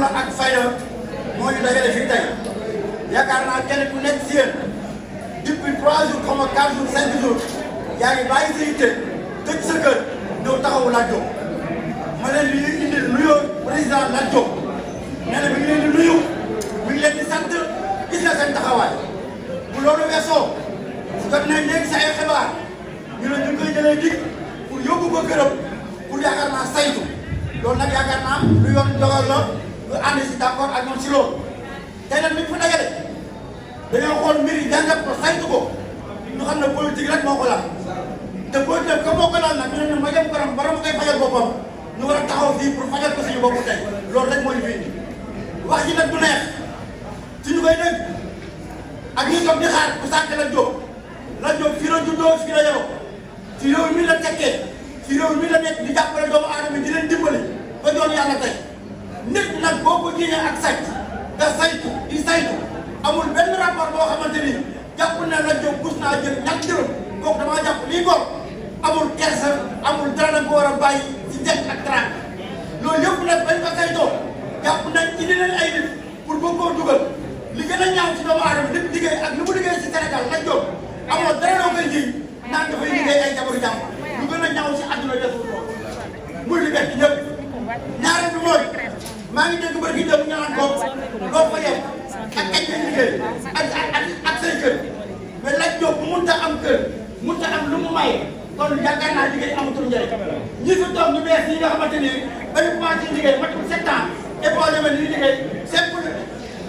fulla ak fayda moo ñu dajale fii tey yaakaar naa kenn ku nekk si yéen depuis 3 jours comme 4 jours 5 jours yaa ngi bàyyi sa yitte tëj sa kër ñëw taxawu Lat Diop ma leen di indil nuyoo président Lat Diop nee na mi ngi leen di nuyu mi ngi leen di sant gis na seen taxawaay bu loolu weesoo jot nañ léegi sa ay xibaar ñu ne ñu koy jëlee dig pour yóbbu ko këram pour yaakaar naa saytu loolu nag yaakaar naa lu yoon dogal la lu ànd si d'accord ak ñoom si loolu tey nag mi fa dajale dañoo xool mbir yi jàngat ko saytu ko ñu xam ne politique rek moo ko laal te politique comme moo ko laal nag ñu ne ma jëm kanam bara ma koy fajal boppam ñu war a taxaw fii pour fajal ko suñu bopp tey loolu rek moo ñu fi indi wax ji nag du neex suñu koy dégg ak ñi toog di xaar ku sàkk Lat Diop fii la juddoo fii la yaroo ci réew mi la tekkee ci réew mi la nekk di jàppale doomu aadama di leen dimbali ba doon yàlla tey nit nag boo ko jiiñee ak sàcc nga saytu di saytu amul benn rapport boo xamante ni jàpp na Lat Diop gus naa jël ñàkk jërëm kooku damaa jàpp lii gor amul kersa amul dara nag ko war a bàyyi ci njëkk ak teraanga loolu yëpp nag bañ ko saytoo jàpp nañ indi leen ay nit pour bëgg koo dugal li gën a ñaaw ci doomu aadama nit liggéey ak li mu liggéey ci Sénégal Lat Diop amoo dara loo koy ji naan dafay liggéey ay jabaru jàmm lu gën a ñaaw ci àdduna deful loolu muy liggéey ci ñëpp ñaareel bi mooy maa ngi dégg bari gi dem ñu naan ko loo fa yem ak ay liggéey ak say kër mais Lat Diop bu mënta am kër mënta am lu mu maye kon yaakaar naa liggéey amatul njëriñ ñi fi toog ñu bees yi nga xamante ni ba ñu commencé liggéey matul 7 ans épaulé ma ni liggéey simple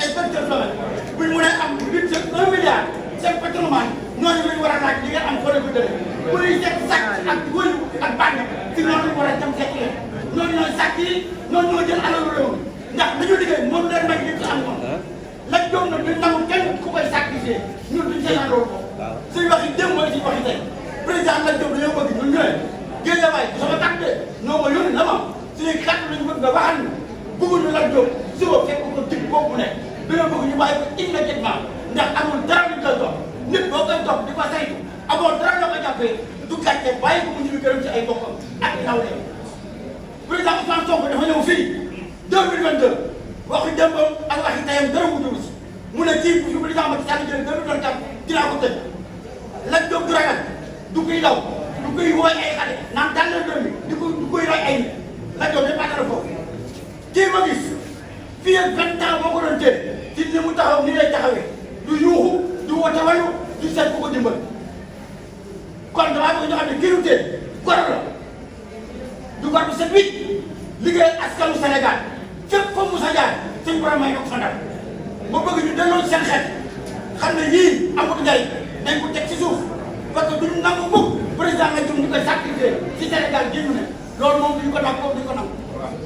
inspecteur domaine buñ mën a am budget 1 milliard seen patrimoine ñooñu lañ war a laaj li ngeen am foo leen ko jëlee bu ñuy seet sàcc ak wëyu ak bànn ci noonu lañ war a dem seet leen ñooñu ñooy sàcc yi ñooñu ñoo jël alalu réew ndax dañu liggéey moom leen may li ci am moom Lat Diop nag duñ nangu kenn ku koy sacrifier ñun duñ seetaan loolu ko suñu wax yi démb mooy suñu wax yi tey président Lat Diop dañoo bëgg ñun ñëwee Guédiawaye sama tàkk de ñoo ma yónni na ma suñuy kàddu lañu bëgg nga waxal ñu bëgguñu Lat Diop suba fekk ko dig boobu ne dañoo bëgg ñu bàyyi ko immédiatement ndax amul dara luñ koy topp nit boo koy topp di ko saytu amoo dara loo ko jàppee du gàcce bàyyi ko mu ñibbi gërëm ci ay bokkam ak nawle président Ousmane Sonko dafa ñëw fii 2022 waxi démbam ak waxi tayam dara wuñu si mu ne kii bu fi président Macky Sall jëlee 2024 dinaa ko tëj Lat Diop du ragal du koy daw du koy wooy ay xale naan dal leen doon di ko du koy rey ay nit Lat Diop dañ bàttala foofu kii ma gis fii ak 20 ans boo ko doon téye ci ni mu taxaw ni lay taxawee du yuuxu du woote wayu du seet ku ko dimbal kon damaa bëgg ñu xam ne kii du tee gor la du gor bu set wicc liggéeyal askanu Sénégal fépp fa Moussa Diagne suñ borom may yokk fa ndam ma bëgg ñu delloo seen xel xam ne yii amut njariñ dañ ko teg ci suuf parce que duñu nangu mukk président nga jëm ñu koy sacrifier ci Sénégal gi ñu ne loolu moom duñu ko nangu boobu duñu ko nangu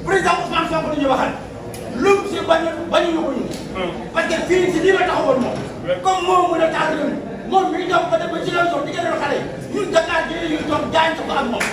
président Ousmane Sonko duñu waxal lum si bañuñu ko ñun parce que fii si lii la taxawoon moom comme moom mën a taal réew moom mi ngi toog ba dem ba ci réew di gën a xale ñun Dakar jëlee ñu toog jaayante ko ak moom.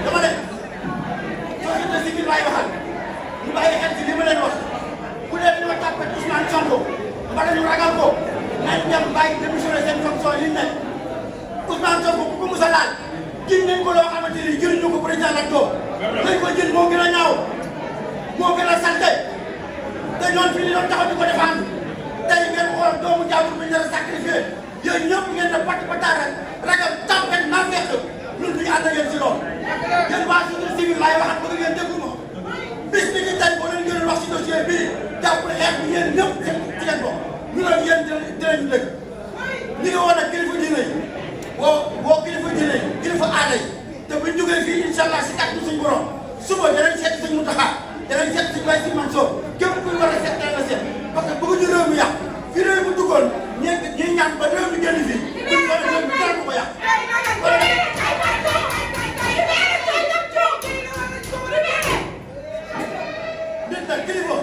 dama ne société civile laay waxal ñu bàyyi xel ci li ma leen wax bu dee dañoo tàppee Ousmane Sonko mbala ñu ragal ko nañ dem bàyyi démissionné seen fonction yi nekk Ousmane Sonko bu ko mos a laal jiñ nañ ko loo xamante ni jëriñu ko président Lat Diop lañ ko jël moo gën a ñaaw moo gën a salte te ñoon fii ni doon taxaw di ko défendre tey ngeen xool doomu jàmbur bi ñu leen sacrifié yooyu ñëpp ngeen ne pat pataaral ragal tàmpet naa fekk ñun duñu ànd ak yéen si loolu yéen waa société civile laay waxat bëgg ngeen déglu ma bis bi ñu tey boo leen gën a wax si dossier bii jàpp xeex bi yéen ñëpp ci ngeen bokk ñu ne yéen dinañu dëgg ñi nga woon ak kilifa diine yi woo kilifa diine yi kilifa aada yi te buñ jógee fii incha allah si kàddu suñu borom suba danañ seet suñu Mountakha danañ seet suñu Baye Sy Mansour képp kuy war a seet dana la seet parce que bëgguñu réew mi yàq fi réew mi duggoon ñi ñaan ba réew mi génn fii duñ ko réew mi dara ko yàq nit nag kilifa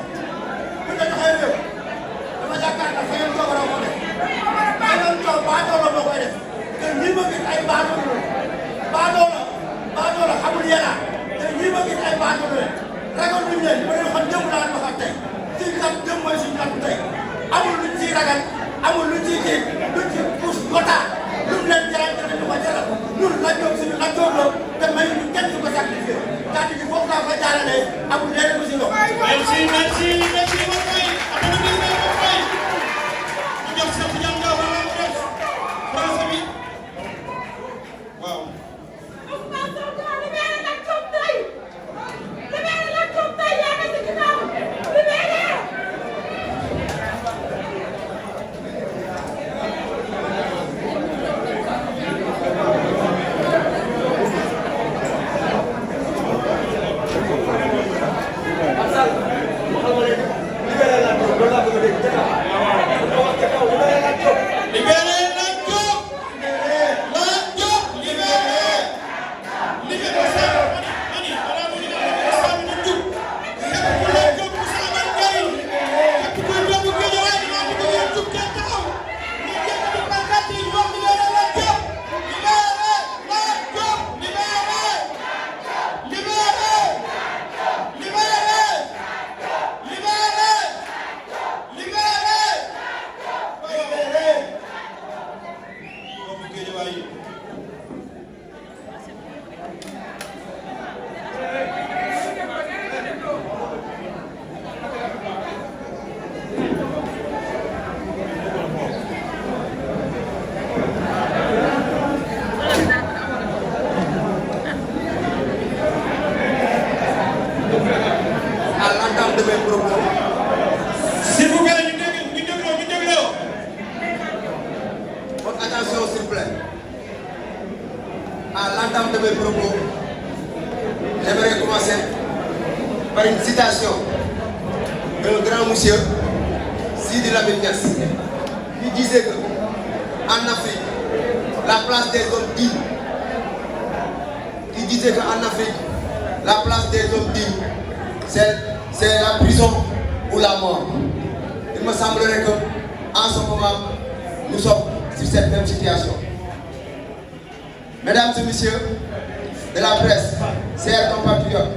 buñ la joxee réew dama yaakaar ne fa ngeen toog raw moo def fa ngeen toog baadoola moo koy def te ñii ma gis ay baadoola xamul yàlla te ñii ma gis ay baadoola ragal luñ leen ba leen xam jëm laa wax ak tey suñu kat jëm mooy suñu kat tey amul luñ ciy ragal amul luñ ciy kii luñ ci pousse gota luñ leen jaral te ñu ko jaral ñun la jóg suñu la jóg la te mayu ñu kenn du ko sacrifié kàddu gi foofu laa koy jaaralee amul leneen ko si loolu. merci waaw. À l'entame de mes propos, j'aimerais commencer par une citation d'un grand monsieur, Sidi Lamine Niasse, qui disait que en Afrique, la place des hommes dignes, la place des hommes dignes, c'est la prison ou la mort. Il me semblerait que en ce moment, nous sommes sur cette même situation. Mesdames et messieurs de la presse, chers compatriotes,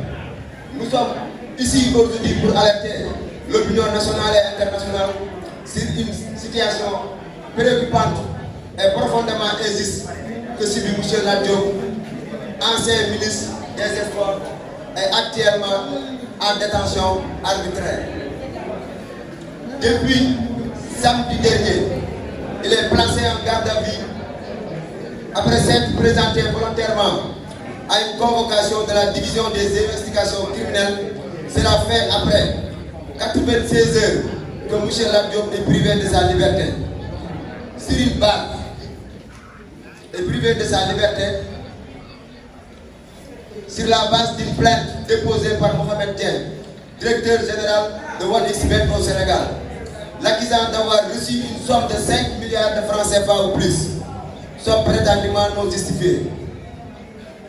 nous sommes ici aujourd'hui pour alerter l'opinion nationale et internationale sur une situation préoccupante et profondément injuste que subit M. Lat Diop, ancien ministre des Sports et actuellement en détention arbitraire. Depuis samedi dernier, il est placé en garde à vue après s'être présenté volontairement à une convocation de la division des investigations criminelles. Cela fait après 96 heures que M. Lat Diop est privé de sa liberté. Sur une base, est privé de sa liberté sur la base d'une plainte déposée par Mohamed Dieng, directeur général de Wallis-et-Futuna au Sénégal, l'accusant d'avoir reçu une somme de 5 milliards de francs CFA ou plus, somme prétendument non justifiée.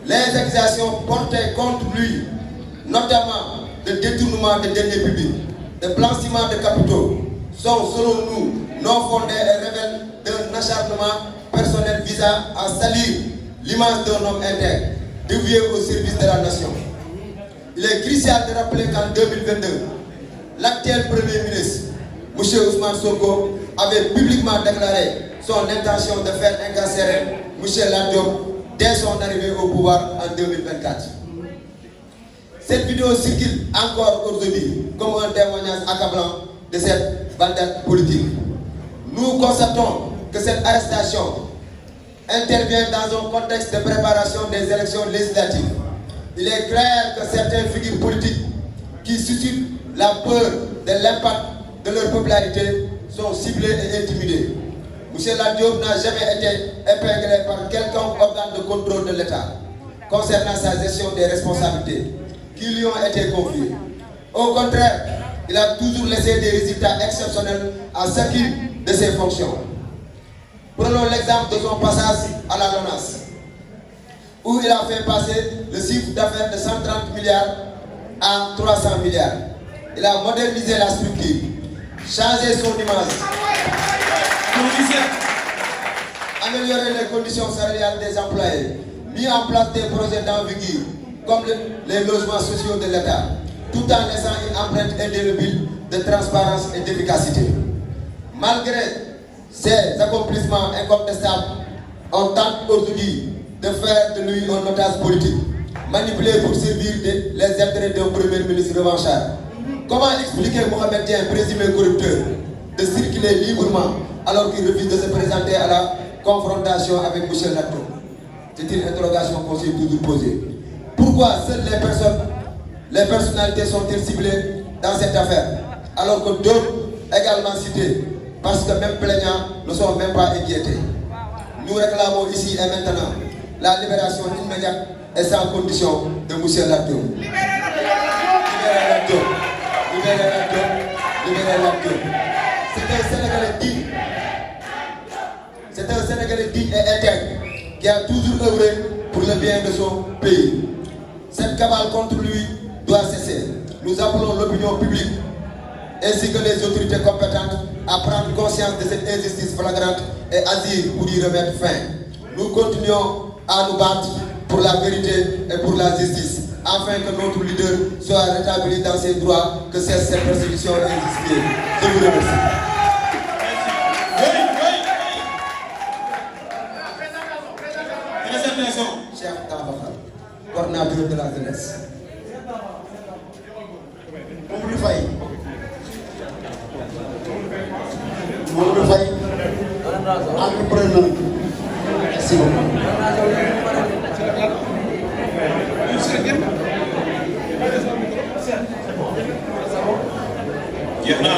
Les accusations portées contre lui, notamment de détournement de deniers publics, de blanchiment de capitaux, sont selon nous non fondées et révèlent d'un acharnement personnel visant à salir l'image d'un homme intègre, dévoué au service de la nation. Il est crucial de rappeler qu'en 2022, l'actuel Premier ministre M. Ousmane Sonko avait publiquement déclaré son intention de faire incarcérer M. Lat Diop dès son arrivée au pouvoir en 2024. Cette vidéo circule encore aujourd'hui comme un témoignage accablant de cette vendette politique. Nous constatons que cette arrestation intervient dans un contexte de préparation des élections législatives. Il est clair que certaines figures politiques qui suscitent la peur de l'impact de leur popularité sont ciblées et intimidées. M. Lat Diop n'a jamais été épinglé par quelconque organe de contrôle de l'État concernant sa gestion des responsabilités qui lui ont été confiées. Au contraire, il a toujours laissé des résultats exceptionnels à chacune de ses fonctions. Prenons l'exemple de son passage à la LONASE, où il a fait passer le chiffre d'affaires de 130 milliards à 300 milliards. Il a modernisé la structure, changé son image, amélioré les conditions salariales des employés, mis en place des projets d'envergure comme les logements sociaux de l'État, tout en laissant une empreinte indélébile de transparence et d'efficacité. Malgré ces accomplissements incontestables, on tente aujourd'hui de faire de lui un otage politique, manipulé pour servir les intérêts d'un premier ministre revanchard. Comment expliquer Mohamed Dieng, présumé corrupteur, de circuler librement alors qu'il refuse de se présenter à la confrontation avec M. Lat Diop? C'est une interrogation qu'on s'est toujours posée. Pourquoi seules les personnalités sont-elles ciblées dans cette affaire, alors que d'autres également cités, parce que même plaignants ne sont même pas inquiétés? Nous réclamons ici et maintenant la libération immédiate et sans condition de M. Lat Diop. Libérez Lat Diop. Libérez Lat Diop. Libérez Lat Diop. C'est un Sénégalais digne. C'est un Sénégalais digne et intègre qui a toujours œuvré pour le bien de son pays. Cette cabale contre lui doit cesser. Nous appelons l'opinion publique ainsi que les autorités compétentes à prendre conscience de cette injustice flagrante et agir pour y remettre fin. Nous continuons à nous battre pour la vérité et pour la justice, afin que notre leader soit rétabli dans ses droits, que cesse cette persécution injustifiée. Je vous remercie. Cheikh Tabakar, coordinateur de la jeunesse. Mamadou Faye. Mamadou Faye, entrepreneur. Merci beaucoup. Jeex na